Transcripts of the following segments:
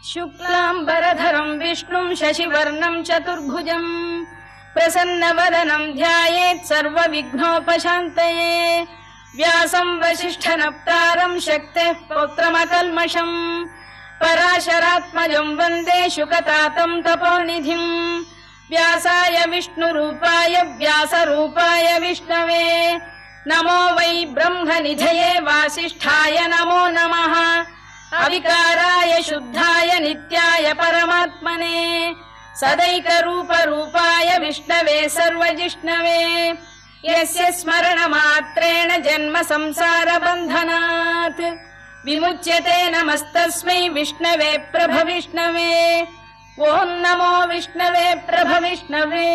शुक्लांबरधरं विष्णुं शशिवर्णं चतुर्भुजं प्रसन्नवदनं ध्यायेत् सर्वविघ्नोपशान्तये। व्यासं वसिष्ठनप्तारं शक्तेः पौत्रमकल्मषं पराशरात्मजं वन्दे शुकतातं तपोनिधिं। व्यासाय विष्णुरूपाय व्यासरूपाय विष्णवे नमो वै ब्रह्मनिधये वासिष्ठाय नमो नमः। अविकाराय शुद्धाय नित्याय परमात्मने सदैकरूपरूपाय विष्णवे सर्वजिष्णवे यस्य स्मरणमात्रेण जन्म संसारबन्धनात् विमुच्यते नमस्तस्मै विष्णवे प्रभविष्णवे। ॐ नमो विष्णवे प्रभविष्णवे।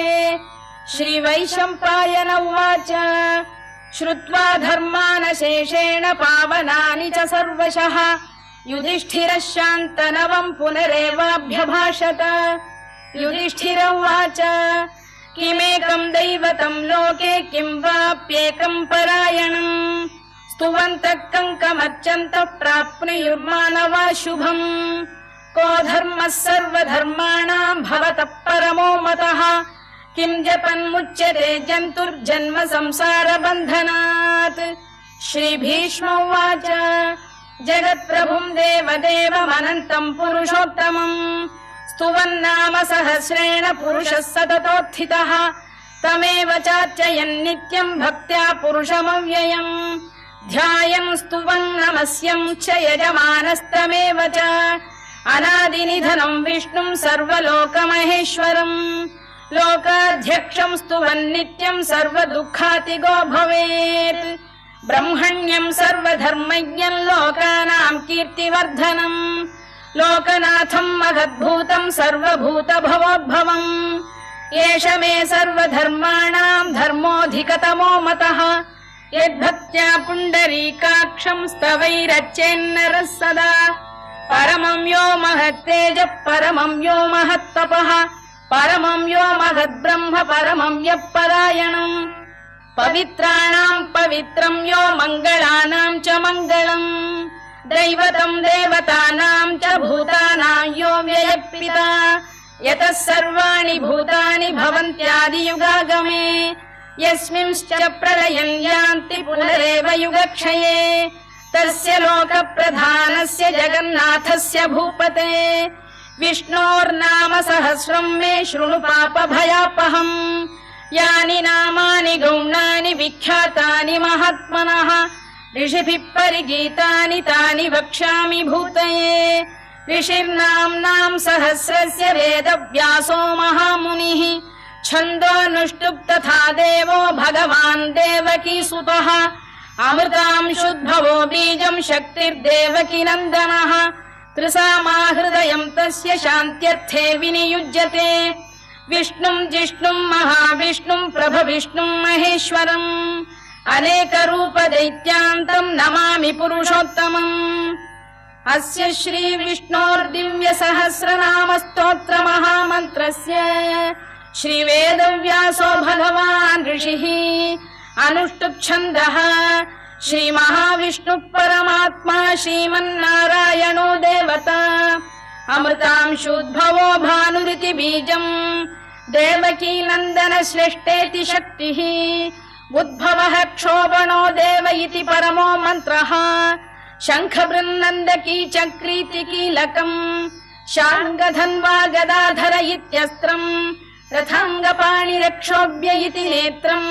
श्रीवैशम्पायन उवाच श्रुत्वा धर्मानशेषेण पावनानि च सर्वशः युधिष्ठिरः शान्तनवं पुनरेवाभ्यभाषत। युधिष्ठिर उवाच किमेकं दैवतं लोके किं वाप्येकं परायणं स्तुवन्तः कङ्कमर्चन्तः प्राप्नुयुर्मानवा शुभम्। को धर्मः सर्वधर्माणां भवतः परमो मतः किं जपन्मुच्यते जन्तुर्जन्म संसारबन्धनात्। श्रीभीष्म उवाच जगत्प्रभुं देवदेवमनन्तं पुरुषोत्तमं स्तुवन्नाम सहस्रेण पुरुषः सततोत्थितः तमेव चार्चयन् नित्यं भक्त्या पुरुषमव्ययम् ध्यायन् स्तुवन् नमस्यं च यजमानस्तमेव च अनादिनिधनं विष्णुं सर्वलोकमहेश्वरम् लोकाध्यक्षं स्तुवन् नित्यं सर्वदुःखातिगो भवेत् ब्रह्मण्यं सर्वधर्मज्ञं लोकानां कीर्तिवर्धनं लोकनाथं महद्भूतं सर्वभूतभवोद्भवम् एष मे सर्वधर्माणां धर्मोऽधिकतमो मतः यद्भक्त्या पुण्डरीकाक्षं स्तवैरच्चेन्नरः सदा परमं यो महत्तेजः परमं यो महत्तपः परमं यो महद्ब्रह्म परमं यः परायणम् पवित्राणां पवित्रं यो मङ्गलानां च मङ्गलम् दैवतं देवतानां च भूतानां यो व्ययपिता यतः सर्वाणि भूतानि भवन्त्यादियुगागमे यस्मिंश्च प्रलयं यान्ति पुनरेव युगक्षये तस्य लोकप्रधानस्य जगन्नाथस्य भूपते विष्णोर्नाम सहस्रं मे शृणु पापभयापहम् यानि नामानि गौणानि विख्यातानि महात्मनः ऋषिभिः परिगीतानि तानि वक्ष्यामि भूतये ऋषिर्नाम्नां सहस्रस्य वेदव्यासो महामुनिः छन्दोऽनुष्टुप् तथा देवो भगवान् देवकीसुतः अमृतांशुद्भवो बीजं शक्तिर्देवकी नन्दनः त्रिसामाहृदयं तस्य शान्त्यर्थे विनियुज्यते विष्णुं जिष्णुं महाविष्णुं प्रभविष्णुं महेश्वरम् अनेकरूपदैत्यान्तं नमामि पुरुषोत्तमम् अस्य श्रीविष्णोर्दिव्यसहस्रनामस्तोत्रमहामन्त्रस्य श्रीवेदव्यासो भगवान् ऋषिः अनुष्टुप्छन्दः श्रीमहाविष्णुः परमात्मा श्रीमन्नारायणो देवता अमृतांशुद्भवो भानुरिति बीजम् देवकी नन्दन श्रेष्ठेति शक्तिः उद्भवः क्षोभणो देव इति परमो मन्त्रः शङ्खबृन्नन्दकी चक्रीति कीलकम् शार्ङ्गधन्वा गदाधर इत्यस्त्रम् रथाङ्गपाणिरक्षोभ्य इति नेत्रम्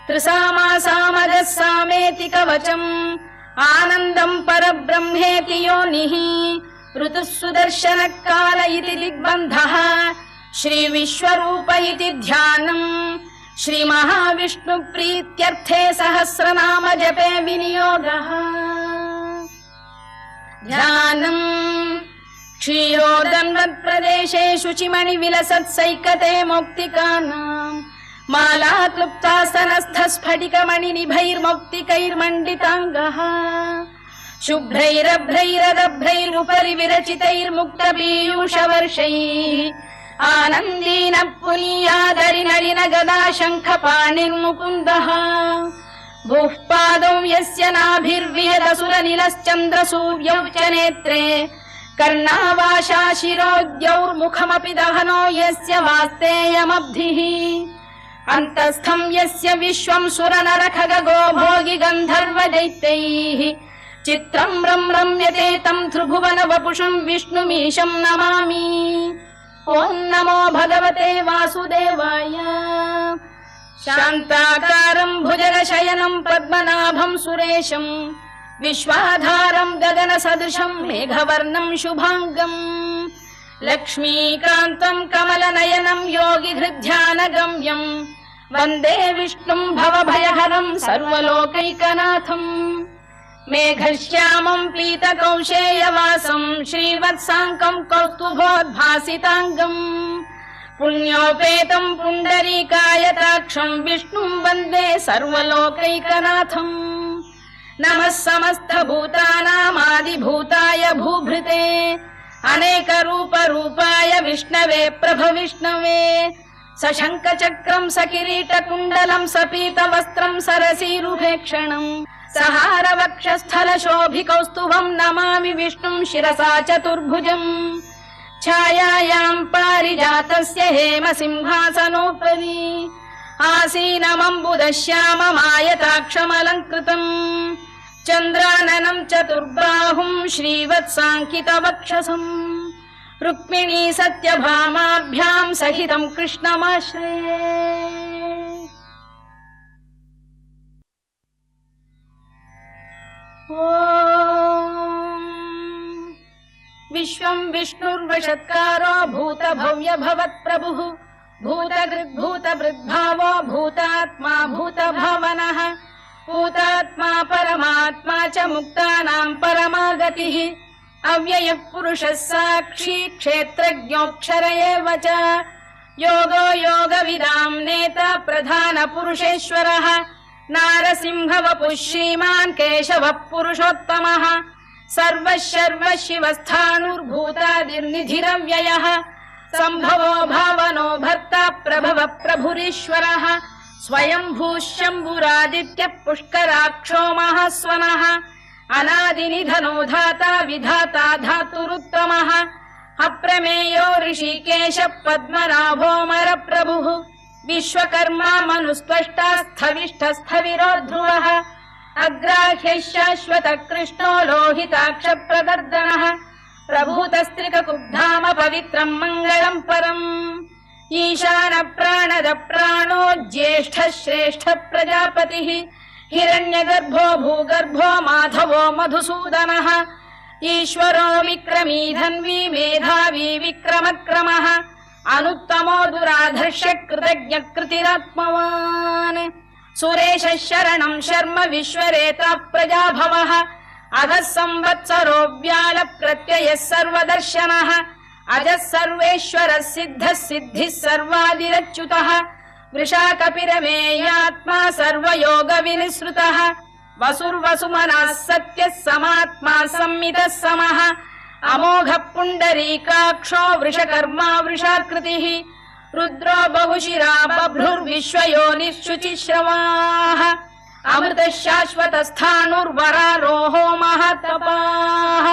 त्रिसामासामगः सामेति कवचम् आनन्दं परब्रह्मेति योनिः ऋतुः सुदर्शनकाल इति दिग्बन्धः श्रीविश्वरूप इति ध्यानम् श्रीमहाविष्णुप्रीत्यर्थे सहस्रनाम जपे विनियोगः ध्यानम् क्षीरोदन्वत्प्रदेशे शुचिमणिविलसत्सैकते मौक्तिकानाम् माला क्लुप्तासनस्थस्फटिकमणिनिभैर्मौक्तिकैर्मण्डिताङ्गः शुभ्रैरभ्रैरदभ्रैरुपरि विरचितैर्मुक्तपीयूषवर्षैः आनन्दीन पुनीयादरिनलिन गदा शङ्खपाणिर्मुकुन्दः भूः पादौ यस्य नाभिर्विहदसुरनिलश्चन्द्रसूर्यौ च नेत्रे कर्णावाशा शिरोद्यौर्मुखमपि दहनो यस्य वास्तेयमब्धिः अन्तस्थं यस्य विश्वं सुरनरखगो भोगि गन्धर्व दैत्यैः चित्रं रम्यते तं त्रिभुवन वपुषं विष्णुमीशं नमामि। ॐ नमो भगवते वासुदेवाय। शान्ताकारं भुजगशयनं पद्मनाभं सुरेशं विश्वाधारं गगनसदृशं मेघवर्णं शुभांगं लक्ष्मीकान्तं कमलनयनं योगिहृद्ध्यानगम्यं वन्दे विष्णुं भवभयहरं सर्वलोकैकनाथं। मेघश्यामं पीतकौशेयवासं श्रीवत्साङ्कं कौस्तुभोद्भासिताङ्गं पुण्योपेतं पुण्डरीकायताक्षं विष्णुं वन्दे सर्वलोकैकनाथम्। नमः समस्तभूतानामादिभूताय भूभृते अनेकरूपरूपाय विष्णवे प्रभविष्णवे सशङ्खचक्रं सकिरीटकुण्डलं सपीतवस्त्रं सरसीरुभेक्षणम् सहारवक्षस्थलशोभिकौस्तुभं नमामि विष्णुं शिरसा चतुर्भुजम्। छायायां पारिजातस्य हेमसिंहासनोपरि आसीनमम्बुदश्याममायताक्षमलङ्कृतम् चन्द्राननं चतुर्बाहुं श्रीवत्साङ्कितवक्षसम् रुक्मिणी सत्यभामाभ्यां सहितं कृष्णमाश्रये। ॐ विश्वं विष्णुर्वषत्कारो भूतभव्य भवत्प्रभुः भूतकृद्भूतभृद्भावो भूतात्मा भूतभावनः भूतात्मा परमात्मा च मुक्तानां परमागतिः अव्ययः पुरुषः साक्षी क्षेत्रज्ञोऽक्षर एव च योगो योगविदां नेता प्रधानपुरुषेश्वरः नारसिंहवपुः श्रीमान् केशवः पुरुषोत्तमः सर्वः सर्वः शिवस्थाणुर्भूतादिर्निधिरव्ययः सम्भवो भावनो भर्ता प्रभवः प्रभुरीश्वरः स्वयंभूः शम्भुरादित्यः पुष्कराक्षो महास्वनः अनादिनिधनो धाता विधाता धातुरुत्तमः अप्रमेयो ऋषिकेश पद्मनाभोऽमरप्रभुः विश्वकर्मा मनुस्त्वष्टा स्थविष्ठस्थविरो ध्रुवः अग्राह्यः शाश्वतः कृष्णो लोहिताक्षप्रदर्दनः प्रभूतस्त्रिककुब्धाम पवित्रं मङ्गलं परम् ईशान प्राणद प्राणो ज्येष्ठः श्रेष्ठः प्रजापतिः हिरण्यगर्भो भूगर्भो माधवो मधुसूदनः ईश्वरो विक्रमी धन्वी मेधावी विक्रमक्रमः अनुत्तमो दुराधर्ष कृतज्ञ कृतिरात्मवान् सुरेशः शरणं शर्म विश्वरेता प्रजाभवः अधः संवत्सरो व्याल प्रत्ययः सर्वदर्शनः अजः सर्वेश्वरः सिद्धः सिद्धिः सर्वादिरच्युतः वृषाकपिरमेयात्मा सर्वयोगविनिसृतः वसुर्वसुमनः सत्यः समात्मा संमितः समः अमोघः पुण्डरीकाक्षो वृषकर्मा वृषाकृतिः रुद्रो बहुशिरा बभ्रुर्विश्वयोनिः शुचिश्रवाः अमृतः शाश्वतस्थाणुर्वरारोहो महातपाः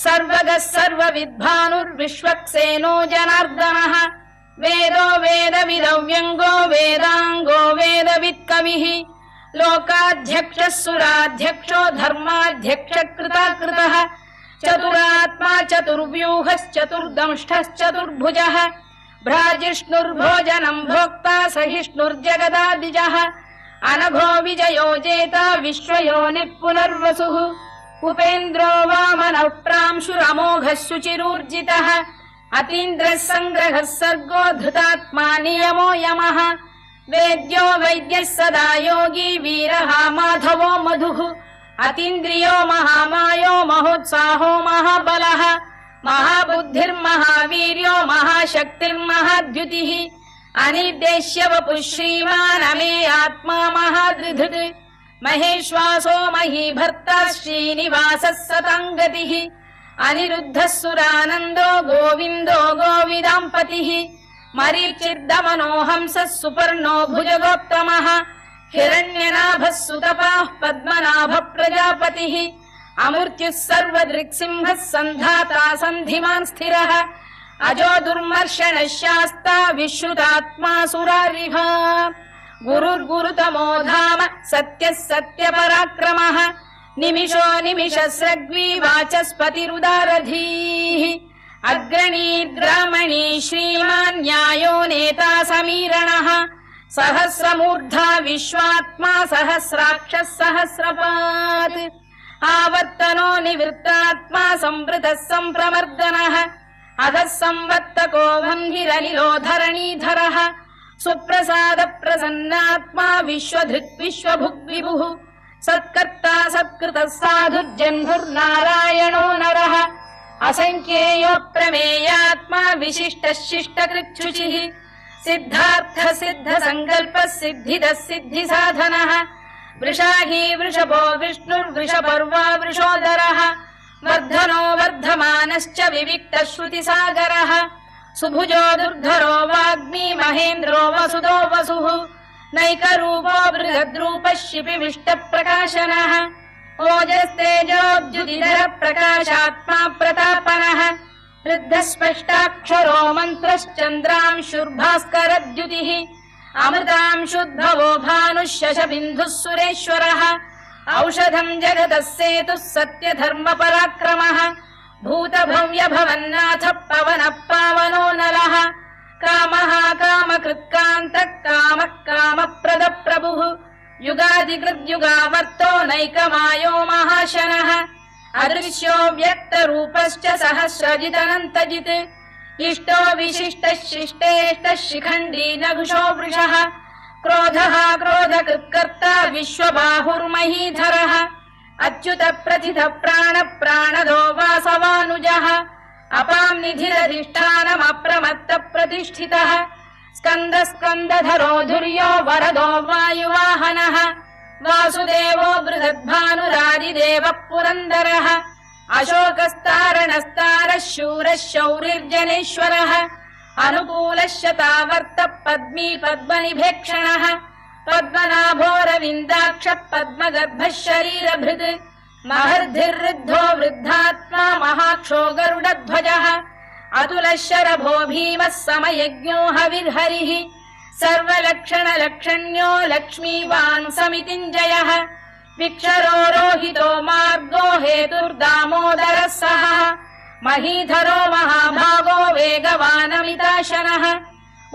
सर्वगः सर्वविद्भानुर्विश्वक्सेनो जनार्दनः वेदो वेदविदव्यङ्गो वेदाङ्गो वेदवित्कविः लोकाध्यक्षः सुराध्यक्षो धर्माध्यक्षः कृताकृतः चतुरात्मा चतुर्व्यूहश्चतुर्दंष्टश्चतुर्भुजः भ्राजिष्णुर्भोजनं भोक्ता सहिष्णुर्जगदादिजः अनघो विजयो जेता विश्वयोनिः पुनर्वसुः उपेन्द्रो वामनः प्रांशुरमोघः शुचिरूर्जितः अतीन्द्रः सङ्ग्रहः सर्गो धृतात्मा नियमो यमः वेद्यो वैद्यः सदा योगी वीरः माधवो मधुः अतीन्द्रियो महामायो महोत्साहो महाबलः महाबुद्धिर्महावीर्यो महाशक्तिर्महाद्युतिः अनिर्देश्य वपुः श्रीमान् अमे आत्मा महादृधृत् महेश्वासो महीभर्ता श्रीनिवासः सताङ्गतिः अनिरुद्धः सुरानन्दो गोविन्दो गोविदाम्पतिः मरीचिर्दमनो हंसः सुपर्णो भुजगोत्तमः हिरण्यनाभः सुतपाः पद्मनाभ प्रजापतिः अमृत्युः सर्वदृक्सिंहः सन्धाता सन्धिमान् स्थिरः अजो दुर्मर्षणः शास्ता विश्रुतात्मा सुरारिः गुरुर्गुरुतमो धाम सत्यः सत्यपराक्रमः निमिषो निमिषस्रग्वी वाचस्पतिरुदारधीः अग्रणीर्ग्रामणी श्रीमान् न्यायो नेता समीरणः सहस्रमूर्धा विश्वात्मा सहस्राक्षः सहस्रपात् आवर्तनो निवृत्तात्मा संवृतः सम्प्रमर्दनः अधः संवर्तको वह्निरनिलो धरणीधरः सुप्रसाद प्रसन्नात्मा विश्वधृक् विश्वभुग् विभुः सत्कर्ता सत्कृतः साधुर्जन्मुर्नारायणो नरः असंख्येयो प्रमेयात्मा विशिष्टः शिष्टकृच्छुचिः सिद्धार्थ सिद्ध संकल्पः सिद्धिदः सिद्धिसाधनः वृषाही वृषभो विष्णुर्वृषपर्वा वृषोदरः वर्धनो वर्धमानश्च विविक्तः श्रुतिसागरः सुभुजो दुर्धरो वाग्मी महेन्द्रो वसुदो वसुः नैकरूपो बृहद्रूपः शिपिविष्टप्रकाशनः ओजस्तेजोद्युतिधरः प्रकाशात्मा प्रतापनः वृद्धस्पष्टाक्षरो मन्त्रश्चन्द्रांशुर्भास्करद्युतिः अमृतांशुद्भवो भानुः शशबिन्दुः सुरेश्वरः औषधम् जगतः सेतुः सत्यधर्मपराक्रमः भूतभव्यभवन्नाथ पवनः पावनो नरः कामः कामकृत्कान्तः कामः कामप्रदः प्रभुः युगादिकृद्युगावर्तो नैकमायो महाशनः अदृश्यो व्यक्तरूपश्च सहस्रजिदनन्तजित् इष्टो विशिष्टः शिष्टेष्टः शिखण्डी नघुषो वृषः क्रोधः क्रोधकृत्कर्ता विश्वबाहुर्महीधरः अच्युत प्रथित प्राण प्राणदो वासवानुजः अपां निधिरधिष्ठानमप्रमत्त प्रतिष्ठितः स्कन्द स्कन्दधरो धुर्यो वरदो वायुवाहनः वासुदेवो बृहद्भानुरादिदेवः पुरन्दरः अशोकस्तारणस्तारः शूरः शौरिर्जनेश्वरः अनुकूलः शतावर्तः पद्मी पद्मनिभेक्षणः पद्मनाभोरविन्दाक्षः पद्मगर्भः शरीरभृत् महर्धिर्वृद्धो वृद्धात्मा महाक्षो गरुडध्वजः अतुलः शरभो भीमः समयज्ञो हविर्हरिः सर्वलक्षणलक्षण्यो लक्ष्मीवान् समितिञ्जयः विक्षरो रोहितो मार्गो हेतुर्दामोदरः सः महीधरो महाभागो वेगवानमिताशनः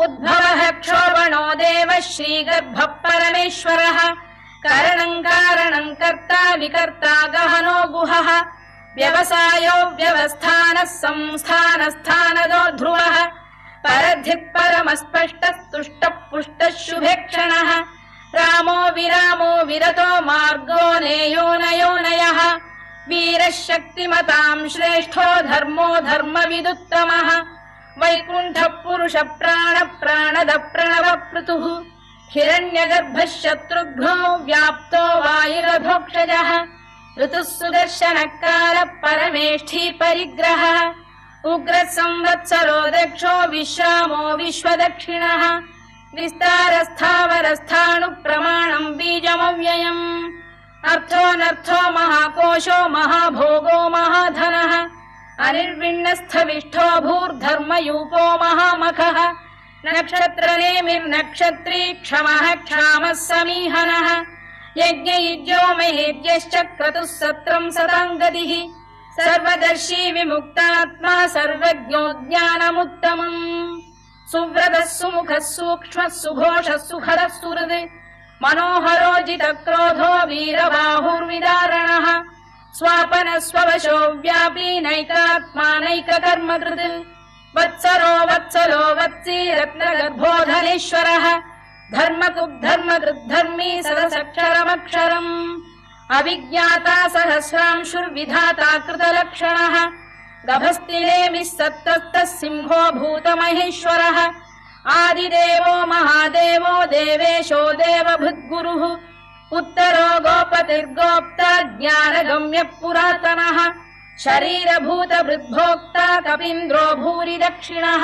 उद्भवः क्षोभणो देवः श्रीगर्भः परमेश्वरः करणम् कारणम् कर्ता विकर्ता गहनो गुहः व्यवसायो व्यवस्थानः संस्थानस्थानदो ध्रुवः परधिक् परमस्पष्टः तुष्टः पुष्टः शुभेक्षणः रामो विरामो विरतो मार्गो नेयो नयोनयः वीरः शक्तिमताम् श्रेष्ठो धर्मो धर्मविदुत्तमः वैकुण्ठः पुरुष प्राण प्राणद प्रणव पृतुः हिरण्यगर्भः शत्रुघ्नो व्याप्तो वायुरभोक्षजः ऋतुः सुदर्शनकार परमेष्ठी परिग्रहः उग्रः संवत्सरो दक्षो विश्रामो विश्वदक्षिणः विस्तारस्थावरस्थाणुः प्रमाणम् बीजमव्ययम् अर्थोऽनर्थो महाकोशो महाभोगो महाधनः अनिर्विण्णस्थविष्ठो भूर्धर्मयूपो महामखः नक्षत्रनेमिर्नक्षत्री क्षमः क्षामः समीहनः यज्ञयुज्यो महेद्यश्च क्रतुः सत्रम् सताङ्गतिः सर्वदर्शी विमुक्तात्मा सर्वज्ञो ज्ञानमुत्तमम् सुव्रतः सुमुखः सूक्ष्मः सुघोषः सुखरः सुहृद् मनोहरो जितक्रोधो वीरबाहुर्विदारणः स्वापनः स्ववशो व्यापी नैकात्मा नैककर्मकृत् वत्सरो वत्सलो वत्सी रत्नगर्भोधनेश्वरः धर्मकृद्धर्मी सदसक्षरमक्षरम् अविज्ञाता सहस्रांशुर्विधाता कृतलक्षणः गभस्तिनेमिः सत्तस्तः सिंहो भूतमहेश्वरः आदिदेवो महादेवो देवेशो देवभृद्गुरुः उत्तरो गोपतिर्गोप्ता ज्ञानगम्यः पुरातनः शरीरभूतभृद्भोक्ता कपीन्द्रो भूरि दक्षिणः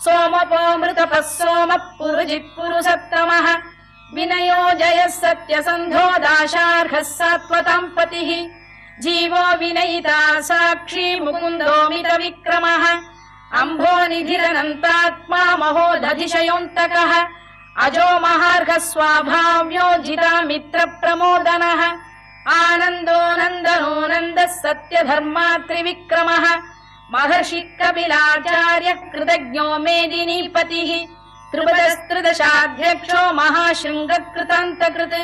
सोमपोऽमृतपः सोमः पुरुजित् पुरुसत्तमः विनयो जयः सत्यसन्धो दाशार्हः सात्वताम् पतिः जीवो विनयिता साक्षी मुकुन्दोमित विक्रमः अम्भो निधिरनन्तात्मा महोदधिशयोऽन्तकः अजो महार्घ स्वाभाव्यो जिता मित्र प्रमोदनः आनन्दो नन्दनो नन्दः सत्यधर्मात्रिविक्रमः महर्षि कपिलाचार्य कृतज्ञो मेदिनीपतिः त्रिपदस्त्रिदशाध्यक्षो महाशृङ्गकृतान्तकृत्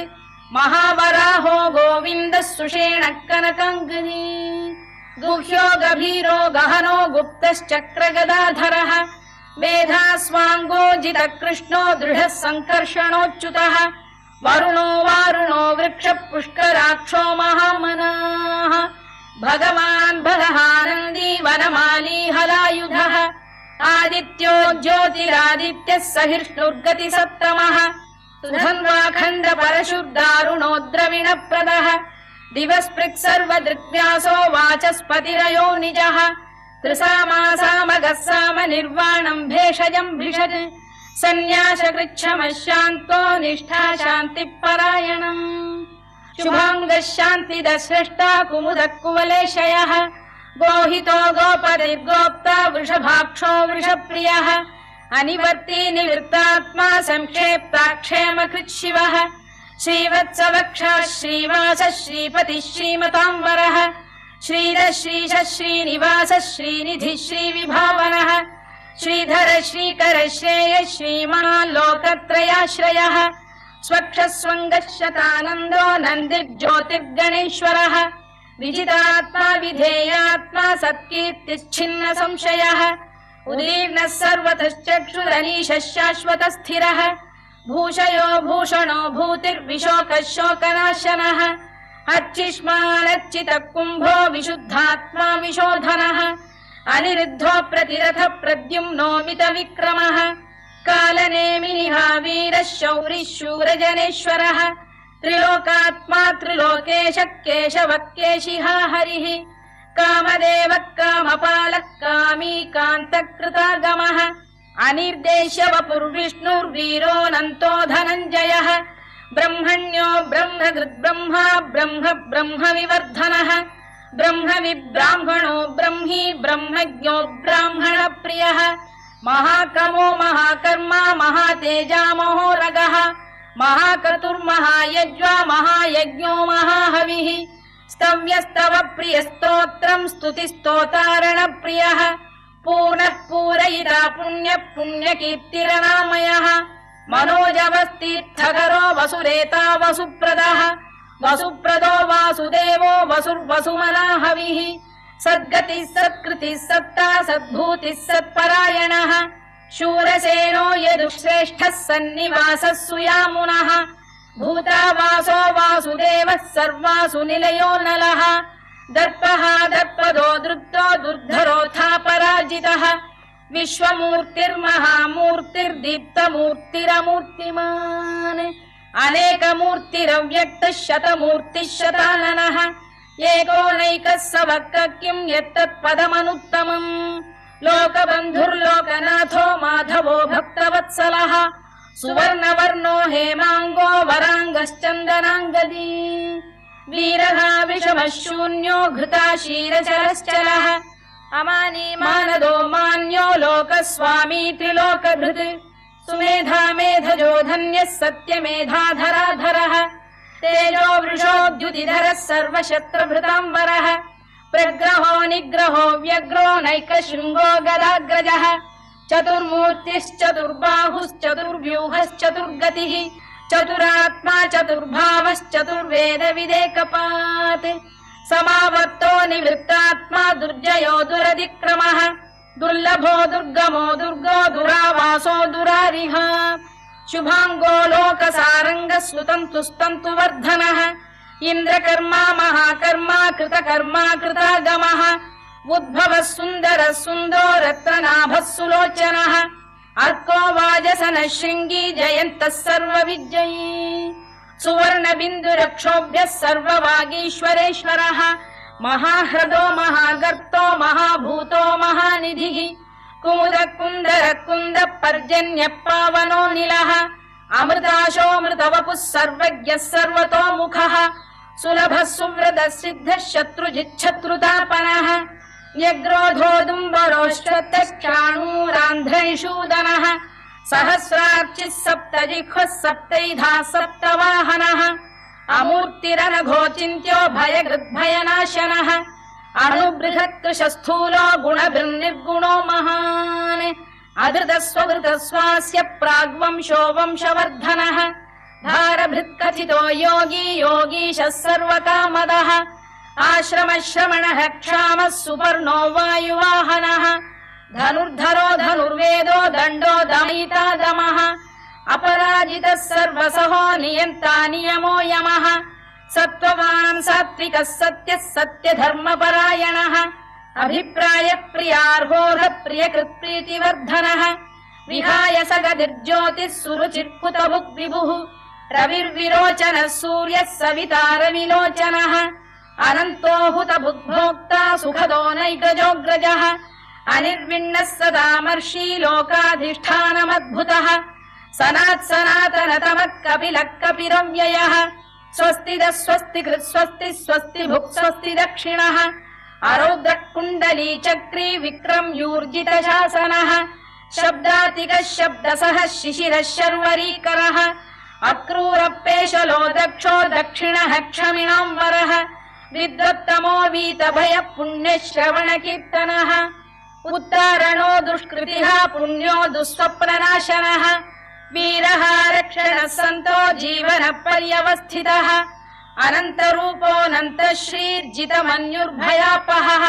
महावराहो गोविन्दः सुषेण कनकाङ्गनी गुह्यो गभीरो गहनो गुप्तश्चक्रगदाधरः मेधास्वाङ्गो कृष्णो दृढः सङ्कर्षणोच्युतः वरुणो वारुणो वृक्ष पुष्कराक्षो महामनाः भगवान् भगहानन्दी वनमाली हलायुधः आदित्यो ज्योतिरादित्यः सहिष्णुर्गति सप्तमः सुधन्वाखण्ड परशुर्दारुणो द्रविणप्रदः दिवस्पृक् सर्वदृग्व्यासो वाचस्पतिरयो निजः त्रिसामासामगः साम निर्वाणम् भेषजम् भिषज सन्न्यासकृच्छमः शान्तो निष्ठा शान्तिपरायणम् शुभाङ्गः शान्तिदः स्रष्टा कुमुदः कुवलेशयः गोहितो गोपतिर्गोप्ता वृषभाक्षो वृषप्रियः अनिवर्ती निवृत्तात्मा संक्षेप्ताक्षेमकृत् शिवः श्रीवत्सवक्षः श्रीवासः श्रीपतिः श्रीमताम्बरः श्रीधः श्रीशः श्रीनिवासः श्रीनिधिः श्रीविभावनः श्रीधर श्रीकर श्रेयः श्रीमान् लोकत्रयाश्रयः स्वक्षस्वङ्गः शतानन्दो नन्दिर्ज्योतिर्गणेश्वरः विजितात्मा विधेयात्मा सत्कीर्तिश्छिन्न संशयः उदीर्णः सर्वतश्चक्षुरनीशः शाश्वतः स्थिरः भूषयो भूषणो भूतिर्विशोकः शोकनाशनः अर्चिष्मानर्चितः कुम्भो विशुद्धात्मा विशोधनः अनिरुद्धो प्रतिरथ प्रद्युम्नोमित विक्रमः कालनेमिनिः वीरः शौरिः शूरजनेश्वरः त्रिलोकात्मा त्रिलोकेशः केशवः केशिहा हरिः कामदेवः कामपालः कामी कान्तकृतागमः अनिर्देश्य वपुर्विष्णुर्वीरोऽनन्तो धनञ्जयः ब्रह्मण्यो ब्रह्मकृद्ब्रह्मा ब्रह्म ब्रह्म विवर्धनः ब्रह्म विब्राह्मणो ब्रह्मी ब्रह्मज्ञो ब्राह्मण प्रियः महाकमो महाकर्मा महातेजा महोरगः महाक्रतुर्महायज्वा महायज्ञो महाहविः स्तव्यस्तव प्रियस्तोत्रम् स्तुतिस्तोतारण प्रियः पूर्णः पूरयिता पुण्य पुण्यकीर्तिरनामयः मनोजवस्तीर्थकरो वसुरेता वसुप्रदः वसुप्रदो वासुदेवो वसुर्वसुमनाहविः सद्गतिः सत्कृतिः सत्ता सद्भूतिः सत्परायणः शूरसेनो यदुश्रेष्ठः सन्निवासः सुयामुनः भूतावासो वासुदेवः सर्वासु निलयो नलः दर्पः दर्पदो दृप्तो दुर्धरोऽथा पराजितः विश्वमूर्तिर्महामूर्तिर्दीप्तमूर्तिरमूर्तिमान् अनेकमूर्तिरव्यक्तः शतमूर्तिः शताननः एकोनैकः सवक्कः किम् यत्तत्पदमनुत्तमम् लोकबन्धुर्लोकनाथो माधवो भक्तवत्सलः सुवर्णवर्णो हेमाङ्गो वराङ्गश्चन्दनाङ्गदी वीरः विषमः शून्यो घृता क्षीरचरश्चलः अमानी मानदो मान्यो लोकस्वामी त्रिलोकभृत् सुमेधा मेधजो धन्यः सत्यमेधाधराधरः तेजो वृषोद्युतिधरः सर्वशस्त्रभृताम्बरः प्रग्रहो निग्रहो व्यग्रो नैकशृङ्गो गदाग्रजः चतुर्मूर्तिश्चतुर्बाहुश्चतुर्व्यूहश्चतुर्गतिः चतुरात्मा चतुर्भावश्चतुर्वेदविदेकपात् समावर्तो निवृत्तात्मा दुर्जयो दुरधिक्रमः दुर्लभो दुर्गमो दुर्गो दुरावासो दुरारिः शुभाङ्गो लोकसारङ्गः सुतन्तुस्तन्तु वर्धनः इन्द्रकर्मा महाकर्मा कृतकर्मा कृतागमः उद्भवः सुन्दरः सुन्दो रत्ननाभः सुलोचनः अर्को वाजसनः शृङ्गी जयन्तः सर्वविजयी सुवर्णबिन्दुरक्षोभ्यः सर्ववागीश्वरेश्वरः महाह्रदो महागर्तो महाभूतो महानिधिः कुमुद कुन्दर कुन्द पर्जन्य पावनो निलः अमृताशोऽमृतवपुः सर्वज्ञः सर्वतोमुखः सुलभः सुव्रतः सिद्धः शत्रुजिच्छत्रुतापनः न्यग्रोधोदुम्बरोश्चतश्चाणूरान्ध्रैषूदनः सहस्रार्चिः सप्तजिह्वः सप्तैधा सप्तवाहनः अमूर्तिरनघोचिन्त्यो भयकृद्भयनाशनः अणुबृहत्कृशस्थूलो गुणभिर्निर्गुणो महान् अधृतस्वधृतस्वास्य प्राग्वंशो वंशवर्धनः भारभृत्कथितो योगी योगीशः सर्वकामदः आश्रमश्रमणः क्षामः सुपर्णो वायुवाहनः धनुर्धरो धनुर्वेदो दण्डो दमयिता दमः अपराजितः सर्वसहो नियन्ता नियमो यमः सत्त्ववान् सात्विकः सत्यः सत्यधर्मपरायणः अभिप्रायप्रियार्होः प्रियकृत्प्रीतिवर्धनः विहाय सगतिर्ज्योतिः सुरुचिर्कुतभुग्विभुः रविर्विरोचनः सूर्यः सवितारविलोचनः अनन्तो हुतभुग्भोक्ता सुखदो नैकजोऽग्रजः अनिर्विण्णः सदामर्षी लोकाधिष्ठानमद्भुतः सनात्सनातनतमः कपिलः कपिरव्ययः स्वस्तिदः स्वस्तिकृत् स्वस्ति स्वस्ति भुक् स्वस्ति दक्षिणः अरौद्रः कुण्डली चक्री विक्रम्यूर्जितशासनः शब्दातिकः शब्दसः शिशिरः शर्वरीकरः अक्रूरपेशलो दक्षो दक्षिणः क्षमिणाम्बरः विद्वत्तमो वीतभयः पुण्यश्रवणकीर्तनः उत्तारणो दुष्कृतिः पुण्यो दुःस्वप्ननाशनः वीरः रक्षणः सन्तो जीवनः पर्यवस्थितः अनन्तरूपोऽनन्तः श्रीर्जितमन्युर्भयापहः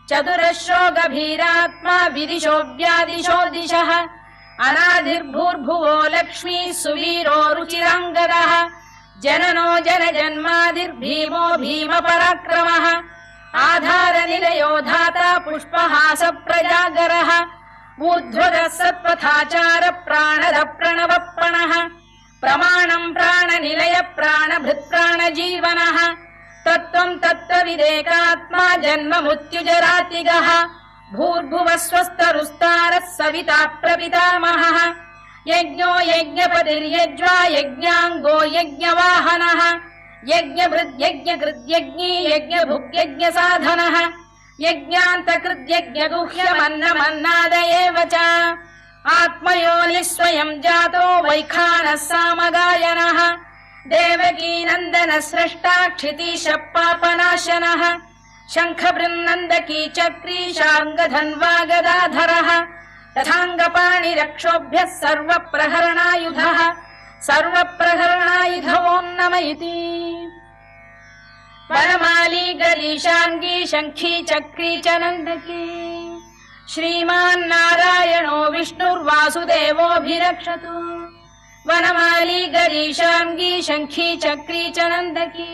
चतुरश्रो गभीरात्मा विदिशो व्यादिशो दिशः अनादिर्भूर्भुवो लक्ष्मी सुवीरो रुचिराङ्गदः जननो जनजन्मादिर्भीमो भीमपराक्रमः आधारनिलयो धाता पुष्पहास प्रजागरः ऊर्ध्वगः सत्पथाचार प्राणद प्रणवप्रणः प्रमाणम् प्राणनिलय प्राणभृत्प्राणजीवनः तत्त्वम् तत्त्वविदेकात्मा जन्म मृत्युजरातिगः भूर्भुवः स्वस्तरुस्तारः सविता प्रपितामहः यज्ञो यज्ञपतिर्यज्वा यज्ञाङ्गो यज्ञवाहनः यज्ञभृद्यज्ञकृद्यज्ञी यज्ञभुग्यज्ञसाधनः यज्ञान्तकृद्यज्ञगुह्यमन्नमन्नाद एव च आत्मयोनिः स्वयम् जातो वैखानः सामगायनः देवकीनन्दनः स्रष्टा क्षितीशः पापनाशनः शङ्खबृन्नन्दकी चक्री शार्ङ्गधन्वा गदाधरः तथाङ्गपाणिरक्षोभ्यः सर्वप्रहरणायुधः सर्वप्रहरणायुधवोन्नम इति वनमाली गरीशाङ्गी शङ्खी चक्री च नन्दकी श्रीमान्नारायणो विष्णुर्वासुदेवोऽभिरक्षतु वनमाली गरीशाङ्गी शङ्खी चक्री च नन्दकी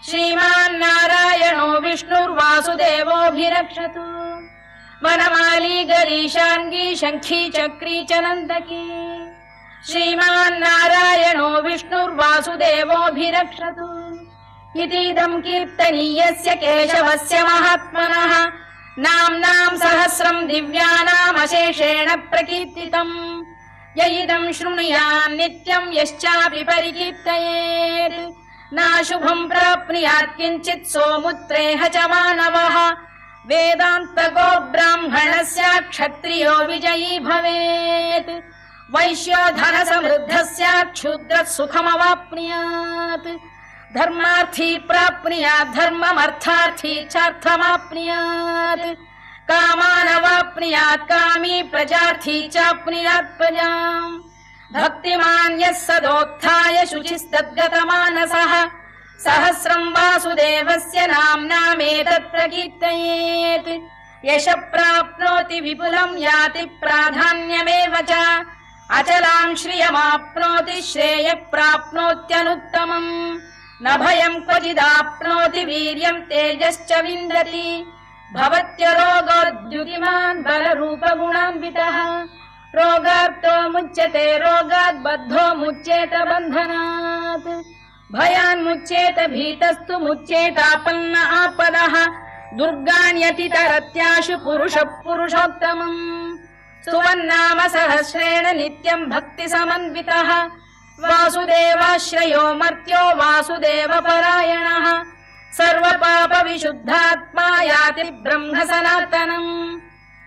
श्रीमान्नारायणो विष्णुर्वासुदेवोऽभिरक्षतु वनमाली गरीशाङ्गी शङ्खी चक्री च नन्दकी श्रीमान्नारायणो विष्णुर्वासुदेवोऽभिरक्षतु इतीदम् कीर्तनीयस्य केशवस्य महात्मनः नाम्नाम् सहस्रम् दिव्यानामशेषेण प्रकीर्तितम् य इदम् शृणुयान् नित्यम् यश्चापि परिकीर्तयेत् नाशुभम् प्राप्नुयात् किञ्चित् सोमुत्रेह च मानवः वेदान्तको ब्राह्मणस्य क्षत्रियो विजयी भवेत् वैश्यो धनसमृद्धस्य क्षुद्रः सुखमवाप्नुयात् धर्मार्थी प्राप्नुयात् धर्ममर्थार्थी चार्थमाप्नुयात् कामानवाप्नुयात् कामी प्रजार्थी चाप्नुयात् प्रजाम् भक्तिमान् यः सदोत्थाय शुचिस्तद्गतमानसः सहस्रम् वासुदेवस्य नाम्नामेतत् प्रकीर्तयेत् यशः प्राप्नोति विपुलम् याति प्राधान्यमेव च अचलाम् श्रियमाप्नोति श्रेयः प्राप्नोत्यनुत्तमम् न भयम् क्वचिदाप्नोति वीर्यम् तेजश्च विन्दति भवत्यरोगोद्युतिमान् बलरूपगुणान्वितः रोगार्तो मुच्यते रोगात् बद्धो मुच्येत बन्धनात् भयान्मुच्येत भीतस्तु मुच्येतापन्न आपदः दुर्गाण्यतितरत्याशु पुरुषः पुरुषोत्तमम् सुवन्नाम सहस्रेण नित्यम् भक्तिसमन्वितः वासुदेवाश्रयो मर्त्यो वासुदेवपरायणः सर्वपापविशुद्धात्मा याति ब्रह्म सनातनम्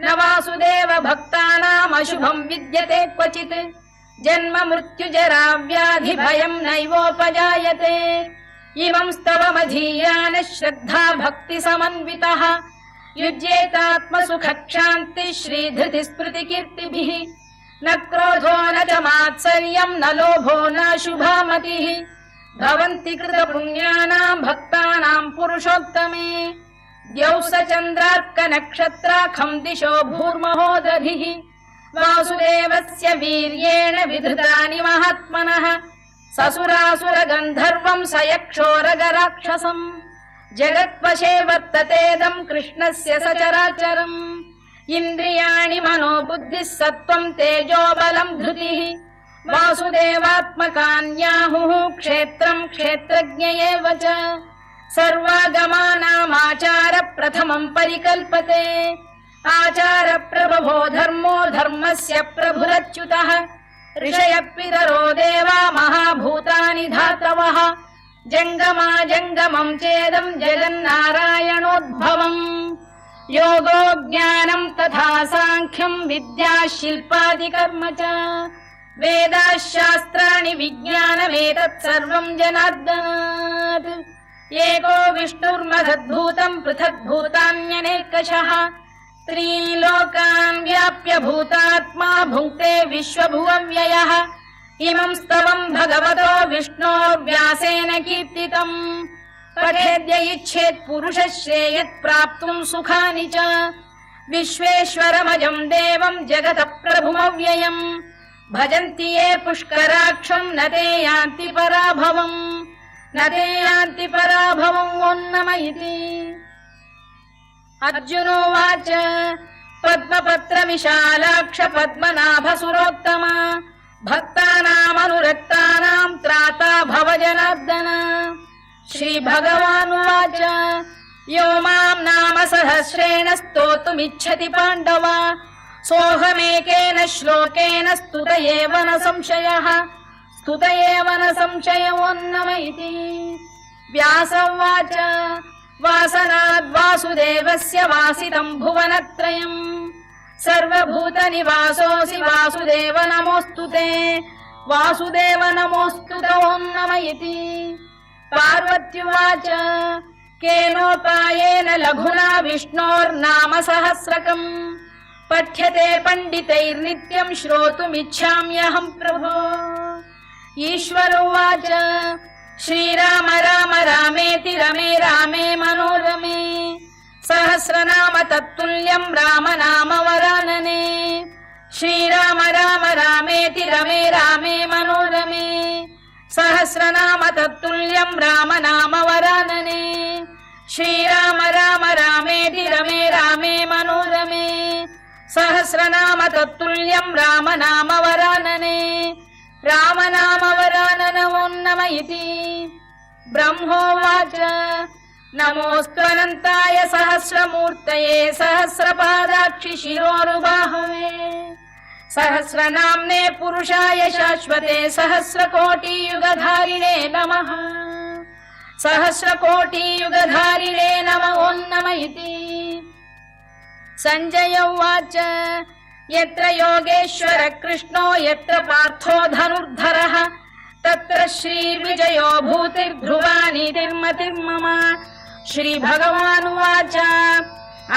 न वासुदेव भक्तानामशुभम् विद्यते क्वचित् जन्म मृत्युजरा व्याधि भयम् नैवोपजायते इमं स्तवमधीयानः श्रद्धा भक्ति समन्वितः युज्येतात्मसुखक्षान्ति श्रीधृति स्मृतिकीर्तिभिः न क्रोधो न च मात्सर्यम् न लोभो न शुभामतिः भवन्ति कृतपुण्यानाम् भक्तानाम् पुरुषोत्तमे द्यौः स चन्द्रार्कनक्षत्राखम् दिशो भूर्महो दधिः वासुदेवस्य वीर्येण विधृतानि महात्मनः ससुरासुरगन्धर्वम् स यक्षोरगराक्षसम् जगत्वशे वर्ततेदम् कृष्णस्य सचराचरम् इन्द्रियाणि मनो बुद्धिः सत्त्वम् तेजो बलम् धृतिः वासुदेवात्मकान्याहुः क्षेत्रम् क्षेत्रज्ञ एव च सर्वागमानामाचार प्रथमम् परिकल्पते आचार प्रभवो धर्मो धर्मस्य प्रभुरच्युतः ऋषयः पितरो देवा महाभूतानि धातवः जङ्गमा जङ्गमम् चेदम् जगन्नारायणोद्भवम् योगो ज्ञानम् तथा साङ्ख्यम् विद्या शिल्पादिकर्म च वेदाः शास्त्राणि विज्ञानमेतत् सर्वम् जनार्दनात् एको विष्णुर्महद्भूतम् पृथग्भूतान्यनेकशः त्रीन् लोकान् व्याप्य भूतात्मा भुङ्क्ते विश्वभुवव्ययः इमं स्तवम् भगवतो विष्णोर्व्यासेन कीर्तितम् पठेद्य इच्छेत् पुरुषः श्रेयत् प्राप्तुम् सुखानि च विश्वेश्वरमजम् देवम् जगतः प्रभुमव्ययम् भजन्ति ये पुष्कराक्षम् न ते यान्ति पराभवम् न ते यान्ति पराभवम् ओन्नम इति अर्जुनोवाच पद्मपत्र विशालाक्ष पद्मनाभसुरोत्तम भक्तानामनुरक्तानाम् त्राता भव जनार्दन श्रीभगवानुवाच यो माम् नाम सहस्रेण स्तोतुमिच्छति पाण्डव सोऽहमेकेन श्लोकेन स्तुत एव न संशयः स्तुत एव न संशयोन्नम इति व्यास उवाच वासनाद् वासुदेवस्य वासितम् भुवनत्रयम् सर्वभूतनिवासोऽसि वासुदेव नमोऽस्तु ते वासुदेव नमोऽस्तु ते ओन्नम इति पार्वत्युवाच केनोपायेन लघुना विष्णोर्नाम सहस्रकम् पठ्यते पण्डितैर्नित्यम् श्रोतुमिच्छाम्यहम् प्रभो ईश्वर उवाच श्रीराम राम रामेति रमे रामे मनोरमे सहस्रनाम तत्तुल्यम् राम नाम वरानने श्रीराम राम रामेति रमे रामे मनोरमे सहस्रनाम तत्तुल्यम् राम नाम वरानने श्रीराम राम रामेति रमे रामे मनोरमे सहस्रनाम तत्तुल्यम् राम नाम वरानने राम नाम वराननमोन्नम इति ब्रह्मोवाच नमोऽस्त्वनन्ताय सहस्रमूर्तये सहस्रपादाक्षि शिरोरुबाहवे सहस्रनाम्ने पुरुषाय शाश्वते सहस्रकोटियुगधारिणे नमः सहस्रकोटियुगधारिणे नमो ओन्नम इति सञ्जय उवाच यत्र योगेश्वर कृष्णो यत्र पार्थो धनुर्धरः तत्र श्रीविजयो भूतिर्ध्रुवानीतिर्मतिर्मम श्रीभगवानुवाच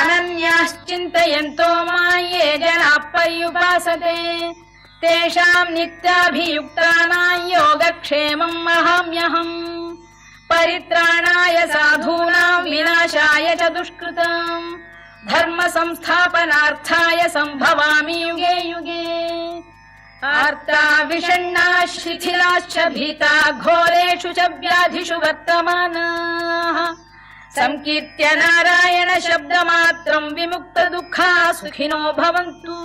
अनन्याश्चिन्तयन्तो मां ये जनाः पर्युपासते तेषाम् नित्याभियुक्तानां योगक्षेमम् वहाम्यहम् परित्राणाय साधूनां विनाशाय च दुष्कृताम् धर्म संस्थापनार्थाय सम्भवामि युगे युगे आर्ता विषण्णाः शिथिलाश्च भीता घोरेषु च व्याधिषु वर्तमानाः संकीर्त्य नारायण शब्दमात्रम् विमुक्त दुःखाः सुखिनो भवन्तु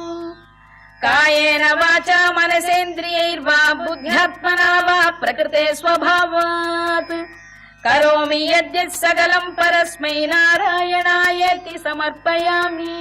कायेन वाचा मनसेन्द्रियैर्वा बुद्ध्यात्मना वा प्रकृते स्वभावात् करोमि यद्यत् सकलम् परस्मै नारायणायेति समर्पयामि।